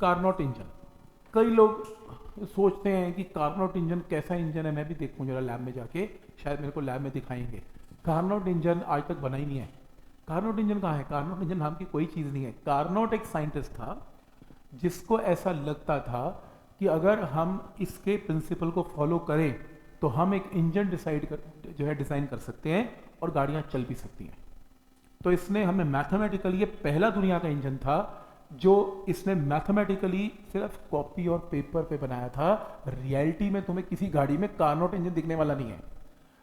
Carnot engine. कई लोग सोचते हैं कि कार्नोट इंजन कैसा इंजन है, मैं भी देखूं जरा लैब में जाके, शायद मेरे को लैब में दिखाएंगे। कार्नोट इंजन आज तक बना ही नहीं है। कार्नोट इंजन कहाँ है? कार्नोट इंजन नाम की कोई चीज़ नहीं है। कार्नोट एक साइंटिस्ट था जिसको ऐसा लगता था कि अगर हम इसके प्रिंसिपल को फॉलो करें तो हम एक इंजन डिज़ाइन कर सकते हैं और गाड़ियाँ चल भी सकती हैं। तो इसने हमें मैथमेटिकली, ये पहला दुनिया का इंजन था जो इसने मैथमेटिकली सिर्फ कॉपी और पेपर पे बनाया था। रियलिटी में तुम्हें किसी गाड़ी में कार्नोट इंजन दिखने वाला नहीं है,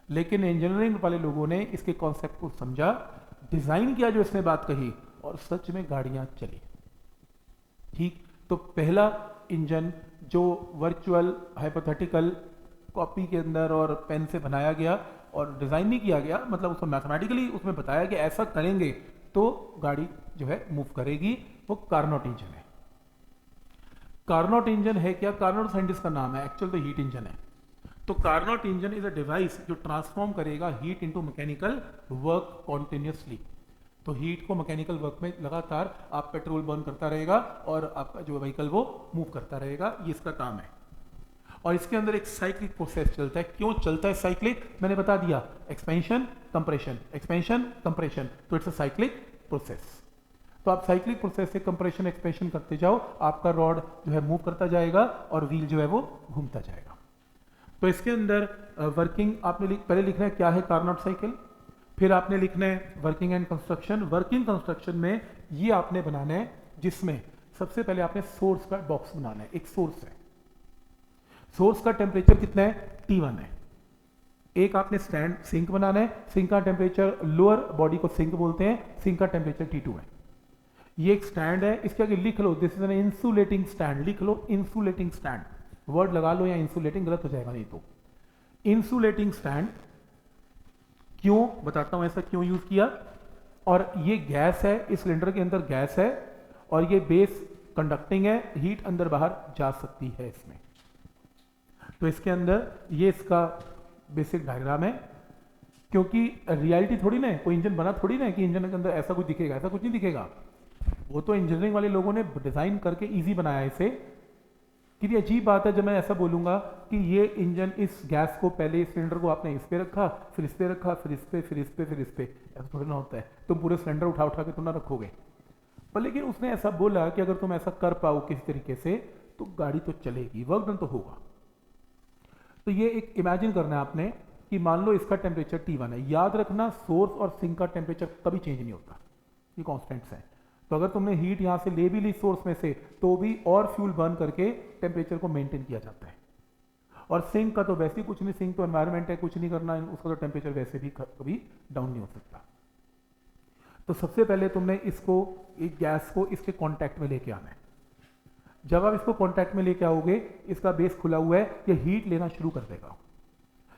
लेकिन इंजीनियरिंग वाले लोगों ने इसके कॉन्सेप्ट को समझा, डिजाइन किया जो इसने बात कही, और सच में गाड़ियां चली। ठीक, तो पहला इंजन जो वर्चुअल हाइपोथेटिकल कॉपी के अंदर और पेन से बनाया गया और डिजाइन नहीं किया गया, मतलब उसको मैथमेटिकली उसमें बताया कि ऐसा करेंगे तो गाड़ी जो है मूव करेगी, वो कार्नोट इंजन है। कार्नोट इंजन है क्या? कार्नोट साइंटिस्ट का नाम है, एक्चुअल तो हीट इंजन है। तो Carnot engine is a device जो ट्रांसफॉर्म करेगा heat into mechanical work continuously. तो हीट को मैकेनिकल वर्क में लगातार आप पेट्रोल बर्न करता रहेगा और आपका जो व्हीकल वो मूव करता रहेगा, ये इसका काम है। और इसके अंदर एक साइक्लिक प्रोसेस चलता है। क्यों चलता है साइक्लिक? मैंने बता दिया, एक्सपेंशन कंप्रेशन, एक्सपेंशन कंप्रेशन, तो इट्स अ साइक्लिक प्रोसेस। तो आप साइक्लिक प्रोसेस से कंप्रेशन एक्सपेंशन करते जाओ, आपका रॉड जो है मूव करता जाएगा और व्हील जो है वो घूमता जाएगा। तो इसके अंदर वर्किंग आपने पहले लिखना है क्या है कार्नोट साइकिल, फिर आपने लिखना है working and construction. Working construction में ये आपने बनाना है जिसमें सबसे पहले आपने सोर्स का बॉक्स बनाना है। एक सोर्स है, सोर्स का टेम्परेचर कितना है? T1 है। एक आपने स्टैंड सिंक बनाना है, सिंक का टेम्परेचर, लोअर बॉडी को सिंक बोलते हैं, सिंक का टेम्परेचर T2 है। ये एक स्टैंड है, इसके आगे लिख लो this is an insulating stand, लिख लो इंसुलेटिंग स्टैंड, वर्ड लगा लो या इंसुलेटिंग गलत हो जाएगा नहीं तो। इंसुलेटिंग स्टैंड क्यों बताता हूं, ऐसा क्यों यूज किया। और ये गैस है, इस सिलेंडर के अंदर गैस है और ये बेस कंडक्टिंग है, हीट अंदर बाहर जा सकती है इसमें। तो इसके अंदर ये इसका बेसिक डायग्राम है, क्योंकि रियलिटी थोड़ी ना है, कोई इंजन बना थोड़ी ना है कि इंजन के अंदर ऐसा कुछ दिखेगा, ऐसा कुछ नहीं दिखेगा। वो तो इंजीनियरिंग वाले लोगों ने डिजाइन करके इजी बनाया इसे। कितनी अजीब बात है जब मैं ऐसा बोलूंगा कि ये इंजन, इस गैस को पहले इस सिलेंडर को आपने इस पे रखा, फिर इस पे रखा, फिर इस पे, फिर इस पे, फिर इस पे, ऐसा थोड़ा ना होता है। तुम पूरे सिलेंडर उठा उठा के तुम ना रखोगे, पर लेकिन उसने ऐसा बोला कि अगर तुम ऐसा कर पाओ किसी तरीके से तो गाड़ी तो चलेगी, वर्क डन तो होगा। तो ये एक इमेजिन करना है आपने कि मान लो इसका टेम्परेचर T1 है। याद रखना सोर्स और सिंक का टेम्परेचर कभी चेंज नहीं होता, ये कॉन्स्टेंट्स हैं। तो अगर तुमने हीट यहां से ले भी ली सोर्स में से तो भी और फ्यूल बर्न करके टेम्परेचर को मेंटेन किया जाता है। और सिंक का तो वैसे ही कुछ नहीं, सिंक तो एनवायरनमेंट है, कुछ नहीं करना, उसका तो टेम्परेचर वैसे भी कभी डाउन नहीं हो सकता। तो सबसे पहले तुमने इसको, एक गैस को इसके कॉन्टैक्ट में लेके आना है। जब आप इसको कॉन्टैक्ट में लेके आओगे, इसका बेस खुला हुआ है, ये हीट लेना शुरू कर देगा।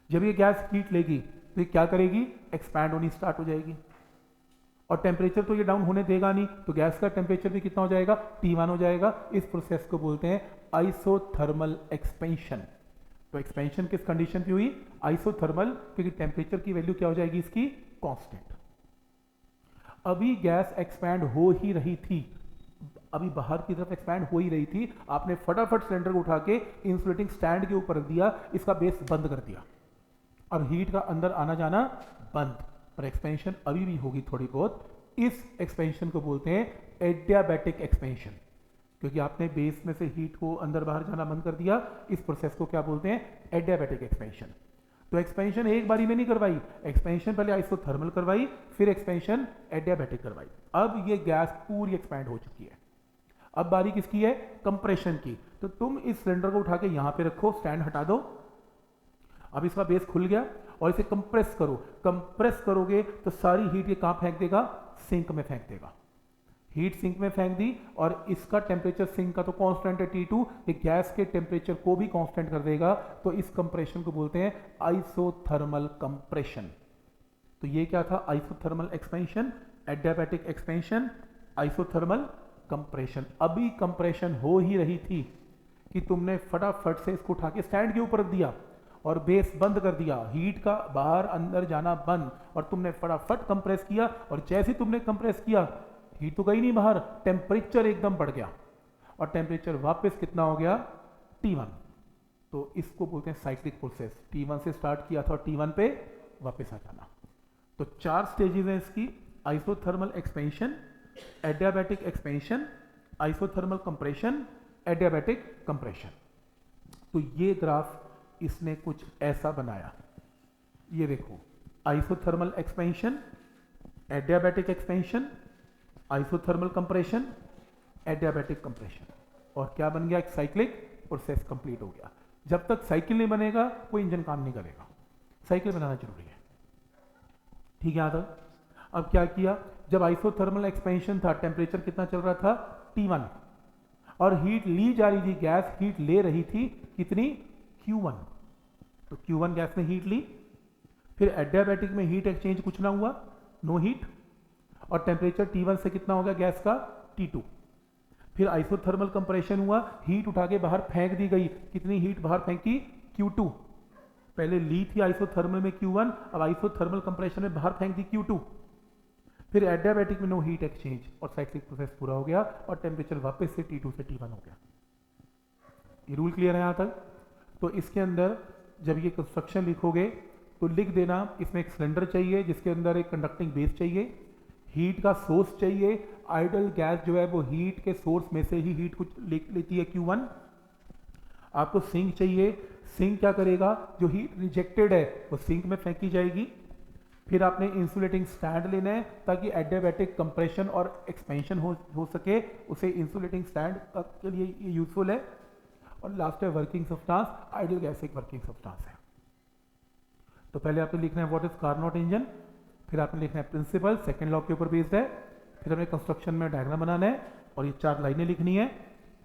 जब ये गैस हीट लेगी तो ये क्या करेगी? एक्सपैंड होनी स्टार्ट हो जाएगी। और टेम्परेचर तो ये डाउन होने देगा नहीं, तो गैस का टेम्परेचर भी कितना हो जाएगा? T1 हो जाएगा। इस प्रोसेस को बोलते हैं आइसोथर्मल एक्सपेंशन। तो एक्सपेंशन किस कंडीशन पे हुई? आइसोथर्मल, क्योंकि टेम्परेचर की वैल्यू क्या हो जाएगी इसकी? कांस्टेंट। अभी गैस एक्सपैंड हो ही रही थी, अभी बाहर की तरफ एक्सपैंड हो ही रही थी, आपने फटाफट सिलेंडर को उठा के इंसुलेटिंग स्टैंड के ऊपर रख दिया, इसका बेस बंद कर दिया और हीट का अंदर आना जाना बंद, पर एक्सपेंशन अभी भी होगी थोड़ी बहुत। इस एक्सपेंशन को बोलते हैं एडियाबैटिक एक्सपेंशन, क्योंकि आपने बेस में से हीट को अंदर बाहर जाना बंद कर दिया। इस प्रोसेस को क्या बोलते हैं? Adiabatic expansion. तो एक्सपेंशन एक बारी में नहीं करवाई, एक्सपेंशन पहले आइसोथर्मल करवाई, फिर एक्सपेंशन एडियाबैटिक करवाई। अब ये गैस पूरी एक्सपैंड हो चुकी है। अब बारी किसकी है? कंप्रेशन की। तो तुम इस सिलेंडर को उठा के यहां पे रखो, स्टैंड हटा दो, अब इसका बेस खुल गया और इसे कंप्रेस करो। कंप्रेस करोगे तो सारी हीट ये कहां फेंक देगा? सिंक में फेंक देगा। हीट सिंक में फेंक दी और इसका टेम्परेचर सिंक का तो कांस्टेंट है T2, ये गैस के टेम्परेचर को भी कांस्टेंट कर देगा। तो इस कंप्रेशन को बोलते हैं आइसोथर्मल कंप्रेशन। तो ये क्या था? Isothermal expansion, adiabatic expansion, isothermal compression. अभी कंप्रेशन हो ही रही थी कि तुमने फटाफट से इसको उठा के स्टैंड के ऊपर रख दिया और बेस बंद कर दिया, हीट का बाहर अंदर जाना बंद, और तुमने फटाफट कंप्रेस किया। और जैसे तुमने कंप्रेस किया, हीट तो गई नहीं बाहर, टेम्परेचर एकदम बढ़ गया और टेम्परेचर वापस कितना हो गया T1। तो इसको बोलते हैं साइक्लिक प्रोसेस। T1 से स्टार्ट किया था और T1 पे वापस आ जाना। तो 4 स्टेजेस हैं इसकी, isothermal expansion, adiabatic expansion, isothermal compression, adiabatic compression. तो ये ग्राफ इसने कुछ ऐसा बनाया, ये देखो, isothermal expansion, adiabatic expansion, isothermal compression, adiabatic compression, और क्या बन गया, एक साइक्लिक प्रोसेस कंप्लीट हो गया। जब तक साइकिल नहीं बनेगा कोई इंजन काम नहीं करेगा, साइकिल बनाना जरूरी है। ठीक है आता। अब क्या किया, जब आइसोथर्मल एक्सपेंशन था, टेम्परेचर कितना चल रहा था T1, और हीट ली जा रही थी, गैस हीट ले रही थी कितनी, Q1। तो Q1 गैस ने हीट ली, फिर एडियाबैटिक में हीट एक्सचेंज कुछ ना हुआ, नो हीट, और टेम्परेचर T1 से कितना हो गया गैस का, T2। फिर आइसोथर्मल कंप्रेशन हुआ, हीट उठा के बाहर फेंक दी गई, कितनी हीट बाहर फेंकी, Q2। पहले ली थी आइसोथर्मल में Q1, अब आइसोथर्मल कंप्रेशन में बाहर फेंक दी Q2। फिर एडियाबैटिक में नो हीट एक्सचेंज और साइक्लिक प्रोसेस पूरा हो गया और टेम्परेचर वापस से T2 से T1 हो गया। ये रूल क्लियर है यहाँ तक। तो इसके अंदर जब ये कंस्ट्रक्शन लिखोगे तो लिख देना, इसमें एक सिलेंडर चाहिए जिसके अंदर एक कंडक्टिंग बेस चाहिए, हीट का सोर्स चाहिए, आइडल गैस जो है वो हीट के सोर्स में से ही हीट कुछ लेती है Q1। आपको सिंक चाहिए, सिंक क्या करेगा, जो हीट रिजेक्टेड है वो सिंक में फेंकी जाएगी। फिर आपने इंसुलेटिंग स्टैंड लेना है ताकि एडियाबैटिक कंप्रेशन और एक्सपेंशन हो सके, उसे इंसुलेटिंग स्टैंड के लिए ये यूजफुल है। और लास्ट है वर्किंग सब्सटेंस, आइडल गैस एक वर्किंग सब्सटेंस है। तो पहले आपने लिखना है व्हाट इज कार्नोट इंजन, फिर आपने लिखना है प्रिंसिपल, सेकंड लॉ के ऊपर बेस्ड है, फिर हमें कंस्ट्रक्शन में डायग्राम बनाना है और ये 4 लाइनें लिखनी है,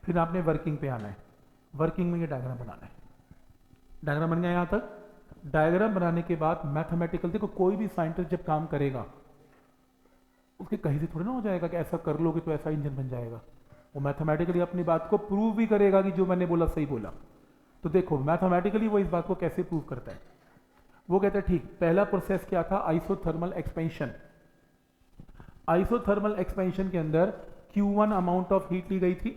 फिर आपने वर्किंग पे आना है, वर्किंग में ये डायग्राम बनाना है। डायग्राम बन गया यहाँ तक। डायग्राम बनाने के बाद मैथमेटिकल, देखो कोई भी साइंटिस्ट जब काम करेगा उसके कहीं से थोड़ी ना हो जाएगा कि ऐसा कर लोगे तो ऐसा इंजन बन जाएगा। वो मैथमेटिकली अपनी बात को प्रूव भी करेगा कि जो मैंने बोला सही बोला। तो देखो मैथमेटिकली वो इस बात को कैसे प्रूव करता है, वो कहता है ठीक, पहला प्रोसेस क्या था, आइसोथर्मल एक्सपेंशन। आइसोथर्मल एक्सपेंशन के अंदर Q1 अमाउंट ऑफ हीट ली गई थी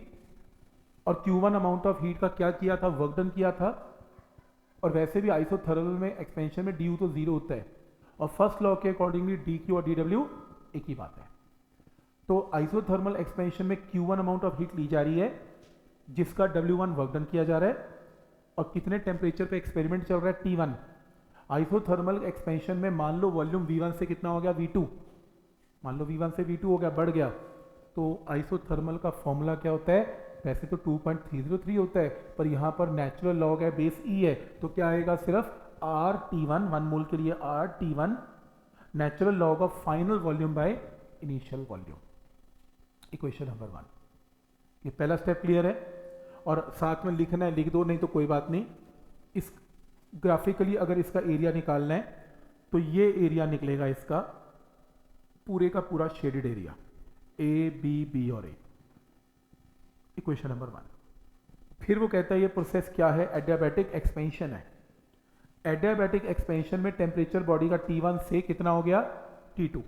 और Q1 अमाउंट ऑफ हीट का क्या किया था, वर्क डन किया था। और वैसे भी आइसोथर्मल में एक्सपेंशन में du तो 0 होता है और फर्स्ट लॉ के अकॉर्डिंगली dq और dw एक ही बात है। तो आइसोथर्मल एक्सपेंशन में Q1 अमाउंट ऑफ हीट ली जा रही है जिसका W1 वर्क डन किया जा रहा है और कितने टेम्परेचर पे एक्सपेरिमेंट चल रहा है, T1। आइसोथर्मल एक्सपेंशन में मान लो वॉल्यूम V1 से कितना हो गया, V2, मान लो V1 से V2 हो गया, बढ़ गया। तो आइसोथर्मल का फॉर्मूला क्या होता है, वैसे तो 2.303 होता है पर यहाँ पर नेचुरल लॉग है, बेस E है, तो क्या आएगा, सिर्फ RT1, 1 मोल के लिए RT1 natural log of final volume by initial volume, equation number 1। ये पहला स्टेप क्लियर है। और साथ में लिखना है, लिख दो नहीं तो कोई बात नहीं। इस ग्राफिकली अगर इसका एरिया निकालना है तो ये एरिया निकलेगा इसका पूरे का पूरा शेडेड एरिया, A, B और A, इक्वेशन नंबर 1। फिर वो कहता है ये प्रोसेस क्या है, एडियाबैटिक एक्सपेंशन है। एडियाबैटिक एक्सपेंशन में टेम्परेचर बॉडी का T1 से कितना हो गया, T2।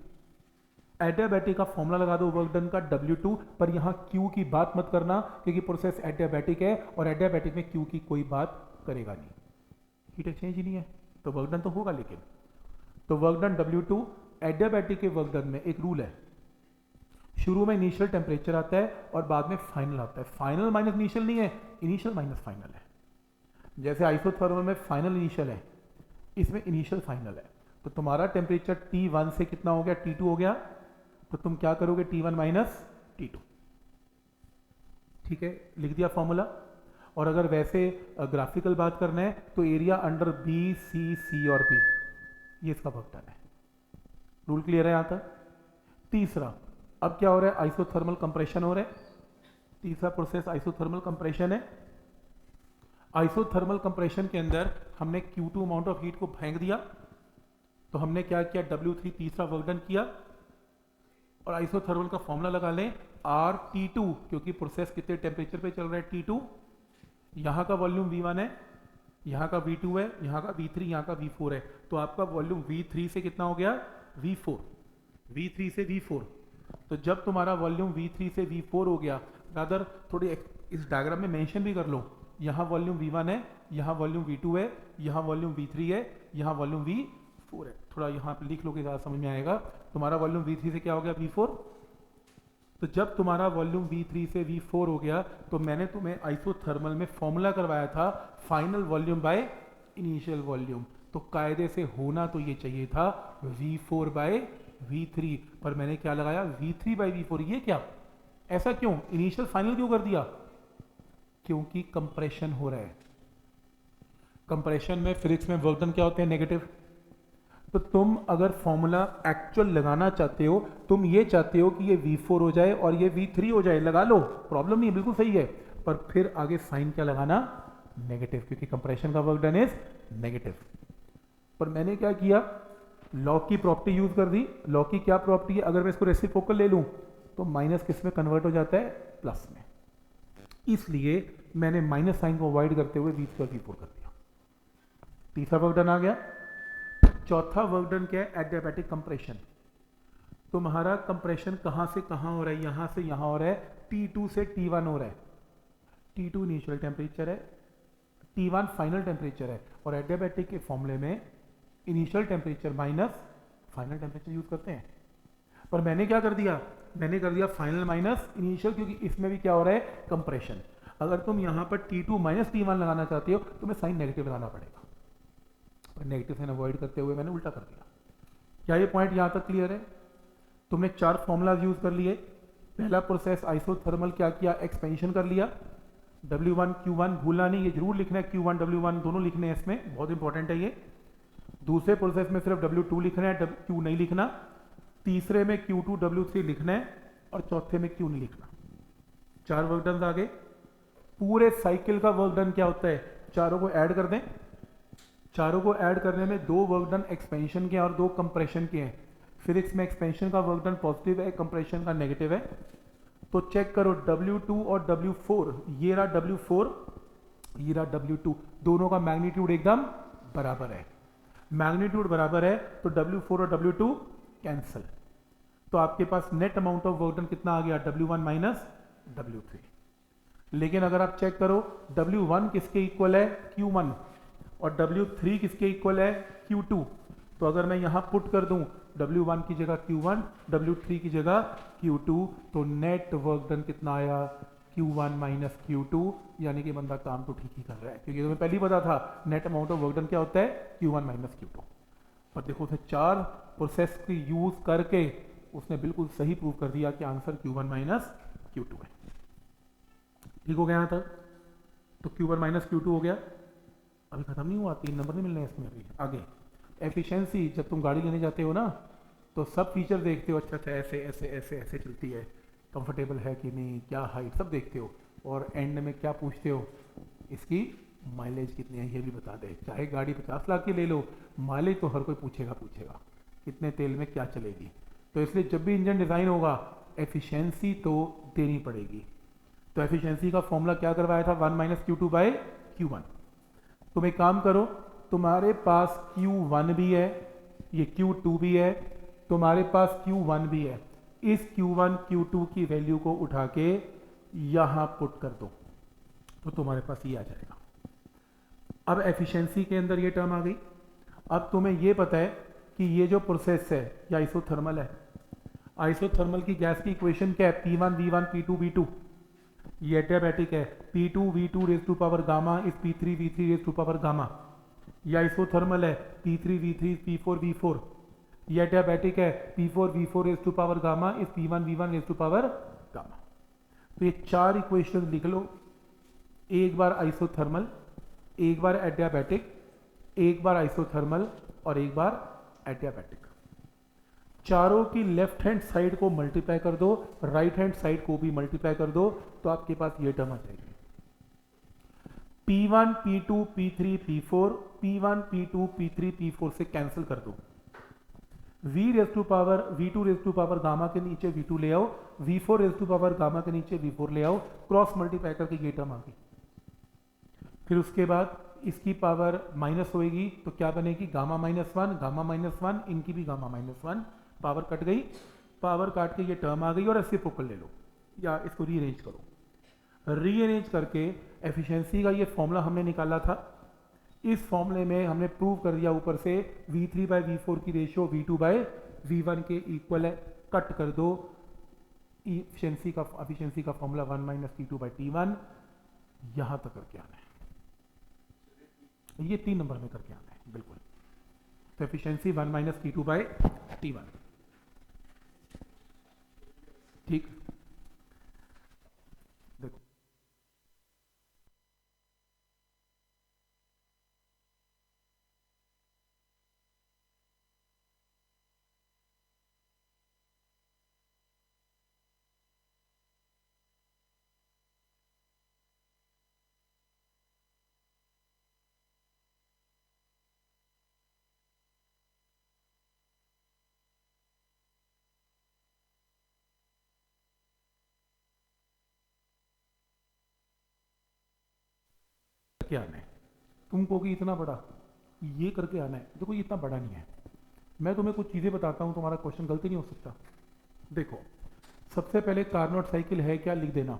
एडियाबैटिक का फॉर्मूला लगा दो वर्क डन का W2, पर यहाँ Q की बात मत करना क्योंकि प्रोसेस एडियाबैटिक है और एडियाबैटिक में Q की कोई बात करेगा नहीं, हीट एक्सचेंज ही नहीं है तो वर्क डन तो होगा लेकिन। तो वर्क डन W2। एडियाबैटिक के वर्क डन में एक रूल है, शुरू में इनिशियल टेम्परेचर आता है और बाद में फाइनल आता है। फाइनल माइनस इनिशियल नहीं है, इनिशियल माइनस फाइनल है। जैसे आइसोथर्मल में फाइनल इनिशियल है, इसमें इनिशियल फाइनल है। तो तुम्हारा टेम्परेचर T1 से कितना हो गया, T2 हो गया, तो तुम क्या करोगे, T1 माइनस T2। ठीक है, लिख दिया फॉर्मूला। और अगर वैसे ग्राफिकल बात करना है तो एरिया अंडर B, C और B, ये इसका वर्क डन है। रूल क्लियर है यहाँ तक। तीसरा, अब क्या हो रहा है, आइसोथर्मल कंप्रेशन हो रहा है। तीसरा प्रोसेस आइसोथर्मल कंप्रेशन है। आइसोथर्मल कंप्रेशन के अंदर हमने Q2 अमाउंट ऑफ हीट को फेंक दिया, तो हमने क्या किया, W3 तीसरा वर्क डन किया और आइसोथर्मल का फॉर्मूला लगा लें RT2, क्योंकि प्रोसेस कितने टेम्परेचर पे चल रहा है, T2। यहाँ का वॉल्यूम V1 है, यहाँ का V2 है, यहाँ का V3, यहाँ का V4 है, तो आपका वॉल्यूम V3 से कितना हो गया, V4, V3 से V4। तो जब तुम्हारा वॉल्यूम V3 से V4 हो गया, रादर थोड़ी इस डायग्राम में मेंशन भी कर लो, यहाँ वॉल्यूम V1 है, यहाँ वॉल्यूम V2 है, यहाँ वॉल्यूम V3 है, यहाँ वॉल्यूम V4 है। थोड़ा यहाँ पे लिख लो कि ज़्यादा समझ में आएगा। तुम्हारा वॉल्यूम V3 से क्या हो गया V4। तो जब तुम्हारा वॉल्यूम V3 से V4 हो गया तो मैंने तुम्हें आइसोथर्मल में फॉर्मूला करवाया था final volume by initial volume. तो कायदे से होना तो ये चाहिए था V4 बाय V3, पर मैंने क्या लगाया V3 बाय V4। ये क्या, ऐसा क्यों, इनिशियल फाइनल क्यों कर दिया? क्योंकि कंप्रेशन हो रहा है। कंप्रेशन में फिजिक्स में वर्क डन क्या होते हैं, नेगेटिव। तो तुम अगर फॉर्मूला एक्चुअल लगाना चाहते हो, तुम ये चाहते हो कि ये V4 हो जाए और ये V3 हो जाए, लगा लो, प्रॉब्लम नहीं है, बिल्कुल सही है। पर फिर आगे साइन क्या लगाना, नेगेटिव, क्योंकि कंप्रेशन का वर्क डन इज नेगेटिव। पर मैंने क्या किया, लॉ की प्रॉपर्टी यूज कर दी। लॉ की क्या प्रॉपर्टी है, अगर मैं इसको रेसिप्रोकल ले लूं तो माइनस किस में कन्वर्ट हो जाता है, प्लस में। इसलिए मैंने माइनस साइन को अवॉइड करते हुए V3 और V4 कर दिया। तीसरा वर्क डन आ गया। चौथा वर्क डन क्या है, एडियाबैटिक कंप्रेशन। तुम्हारा कंप्रेशन कहां से कहां हो रहा है, यहां से यहां हो रहा है, T2 से T1 हो रहा है। T2 इनिशियल टेम्परेचर है, T1 फाइनल टेम्परेचर है, और एडियाबैटिक के फॉर्मूले में initial temperature minus final temperature use करते हैं। पर मैंने क्या कर दिया, मैंने कर दिया फाइनल माइनस इनिशियल, क्योंकि इसमें भी क्या हो रहा है, कंप्रेशन। अगर तुम यहां पर T2 माइनस T1 लगाना चाहते हो तो तुम्हें साइन नेगेटिव लगाना पड़ेगा। नेगेटिव साइन अवॉइड करते हुए मैंने उल्टा कर दिया। क्या ये पॉइंट यहां तक क्लियर है? तुमने 4 फॉर्मूलाज यूज कर लिए। पहला प्रोसेस आइसोथर्मल क्या किया, एक्सपेंशन कर लिया। W1 Q1 भूलना नहीं, ये जरूर लिखना है, Q1 W1 दोनों लिखने हैं, इसमें बहुत इंपॉर्टेंट है ये। दूसरे प्रोसेस में सिर्फ W2 लिखना है, Q नहीं लिखना। तीसरे में Q2 W3 लिखना है, और चौथे में Q नहीं लिखना। 4 वर्क डन आ गए। पूरे साइकिल का वर्क डन क्या होता है, चारों को ऐड कर दें। चारों को ऐड करने में 2 वर्क डन एक्सपेंशन के और 2 कंप्रेशन के हैं। फिजिक्स में एक्सपेंशन का वर्क डन पॉजिटिव है, कंप्रेशन का नेगेटिव है। तो चेक करो W2 और W4, ये रहा W4, ये रहा W2, दोनों का मैग्नीट्यूड एकदम बराबर है। मैग्नीट्यूड बराबर है तो W4 और W2 कैंसिल। तो आपके पास net amount of work done कितना आ गया, W1 माइनस W3। लेकिन अगर आप चेक करो W1 किसके इक्वल है, Q1, और W3 किसके इक्वल है, Q2। तो अगर मैं यहां पुट कर दूं W1 की जगह Q1, W3 की जगह Q2, तो नेट वर्क डन कितना आया, Q1 माइनस Q2, यानी कि बंदा काम तो ठीक ही कर रहा है, क्योंकि तुम्हें पहले ही पता था net amount of work done क्या होता है, Q1 माइनस Q2। पर देखो उसने 4 प्रोसेस की यूज करके उसने बिल्कुल सही प्रूव कर दिया कि आंसर Q1 माइनस Q2 है। ठीक हो गया यहाँ तक? तो Q1 माइनस Q2 हो गया। अभी खत्म नहीं हुआ, 3 नंबर नहीं मिलने इसमें अभी आगे। एफिशिएंसी, जब तुम गाड़ी लेने जाते हो ना तो सब फीचर देखते हो, अच्छा अच्छा ऐसे ऐसे ऐसे ऐसे चलती है, कंफर्टेबल है कि नहीं, क्या हाइट, सब देखते हो। और एंड में क्या पूछते हो, इसकी माइलेज कितनी है ये भी बता दे। चाहे गाड़ी 50 लाख की ले लो, माइलेज तो हर कोई पूछेगा कितने तेल में क्या चलेगी। तो इसलिए जब भी इंजन डिज़ाइन होगा एफिशिएंसी तो देनी पड़ेगी। तो एफिशिएंसी का फॉर्मूला क्या करवाया था, 1 माइनस Q2 बाय Q1। तुम एक काम करो, तुम्हारे पास Q1 भी है, ये Q2 भी है, तुम्हारे पास Q1 भी है। इस Q1 Q2 की वैल्यू को उठा के यहां पुट कर दो तो तुम्हारे पास ये आ जाएगा। अब एफिशिएंसी के अंदर ये टर्म आ गई। अब तुम्हें ये पता है कि ये जो प्रोसेस है ये आइसोथर्मल है। आइसोथर्मल की गैस की इक्वेशन क्या है, P1 V1 P2 V2। ये एडियाबैटिक है, P2 V2 raise to power gamma is P3 V3 raise to power gamma. ये आइसोथर्मल है, P3 V3 P4 V4। ये एडियाबैटिक है, P4 V4 raise to power gamma is P1 V1 raise to power gamma. तो ये 4 equation लिख लो, एक बार isothermal, एक बार adiabatic, एक बार आइसोथर्मल और एक बार एडियाबैटिक। चारों की लेफ्ट हैंड साइड को मल्टीप्लाई कर दो, राइट हैंड साइड को भी मल्टीप्लाई कर दो, तो आपके पास ये टर्म आ जाएगी। P1 P2 P3 P4, P1 P2 P3 P4 से कैंसिल कर दो। V raise to power V2 raise to power gamma के नीचे V2 ले आओ, V4 raise to power gamma के नीचे V4 ले आओ, क्रॉस मल्टीप्लाई करके ये टर्म आ गई। फिर उसके बाद इसकी पावर माइनस होएगी तो क्या बनेगी, गामा -1 गामा -1, इनकी भी गामा -1, पावर कट गई, पावर काट के ये टर्म आ गई और रेसिप्रोकल ले लो या इसको रीअरेंज करो। रीअरेंज करके एफिशिएंसी का ये फॉर्मूला हमने निकाला था, इस फॉर्मूले में हमने प्रूव कर दिया ऊपर से V3/V4 की रेशियो V2/V1 के इक्वल है। कट कर दो, एफिशिएंसी का फॉर्मूला 1 - T2/T1, यहां तक करके आना है, ये 3 नंबर में करके आना है बिल्कुल। तो एफिशिएंसी 1 - T2/T1, ठीक। देखो करके आना है तुमको कि इतना बड़ा ये करके आना है। देखो ये इतना बड़ा नहीं है, मैं तुम्हें कुछ चीज़ें बताता हूँ, तुम्हारा क्वेश्चन गलती नहीं हो सकता। देखो सबसे पहले कार्नोट साइकिल है क्या, लिख देना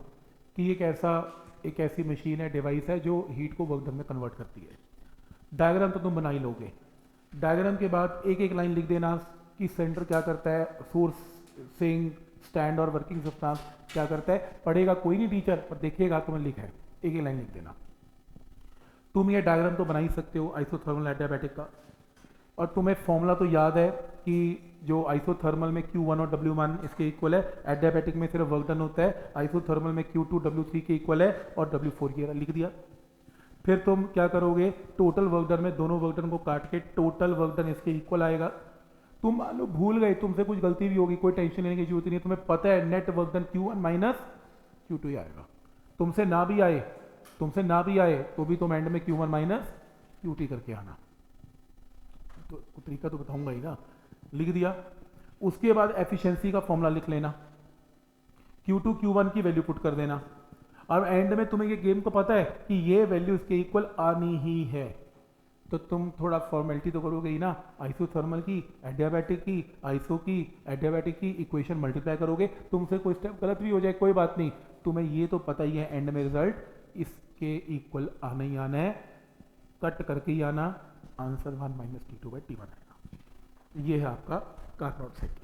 कि एक ऐसी मशीन है, डिवाइस है जो हीट को वर्क डन में कन्वर्ट करती है। डायग्राम तो तुम बना ही लोगे। डायग्राम के बाद एक एक लाइन लिख देना कि सेंटर क्या करता है, सोर्स, सिंक, स्टैंड और वर्किंग सब्सटेंस क्या करता है। पढ़ेगा कोई नहीं टीचर, पर देखेगा तुम्हें लिखा है, एक एक लाइन लिख देना। तुम ये डायग्राम तो बना ही सकते हो आइसोथर्मल एडियाबैटिक का, और तुम्हें फॉर्मूला तो याद है कि जो आइसोथर्मल में Q1 और W1 इसके इक्वल है, एडियाबैटिक में सिर्फ वर्क डन होता है, आइसोथर्मल में Q2 W3 के इक्वल है और W4 ये लिख दिया। फिर तुम क्या करोगे, टोटल वर्क डन में दोनों वर्क डन को काट के टोटल वर्क डन इसके इक्वल आएगा। तुम मान लो भूल गए, तुमसे कुछ गलती भी होगी, कोई टेंशन लेने की जरूरत नहीं है, तुम्हें पता है net work done Q1 - Q2 ही आएगा। तुमसे ना भी आए तो भी तुम एंड में Q1 - Q2 करके आना। तो तरीका तो बताऊंगा ही ना, लिख दिया। उसके बाद एफिशिएंसी का फॉर्मूला लिख लेना, Q2 Q1 की वैल्यू पुट कर देना। अब एंड में तुम्हें ये गेम को पता है कि ये वैल्यू इसके इक्वल आनी ही है, तो तुम थोड़ा फॉर्मेलिटी तो करोगे ही ना, आइसोथर्मल की, एडियाबैटिक की, आइसो की, एडियाबैटिक की इक्वेशन मल्टीप्लाई करोगे। तुमसे कोई स्टेप गलत भी हो जाए कोई बात नहीं, तुम्हें ये तो पता ही है एंड में रिजल्ट इसके इक्वल आना ही आना है, कट करके ही आना, आंसर 1 - T2/T1 आएगा। ये है आपका कार्नोट साइकिल।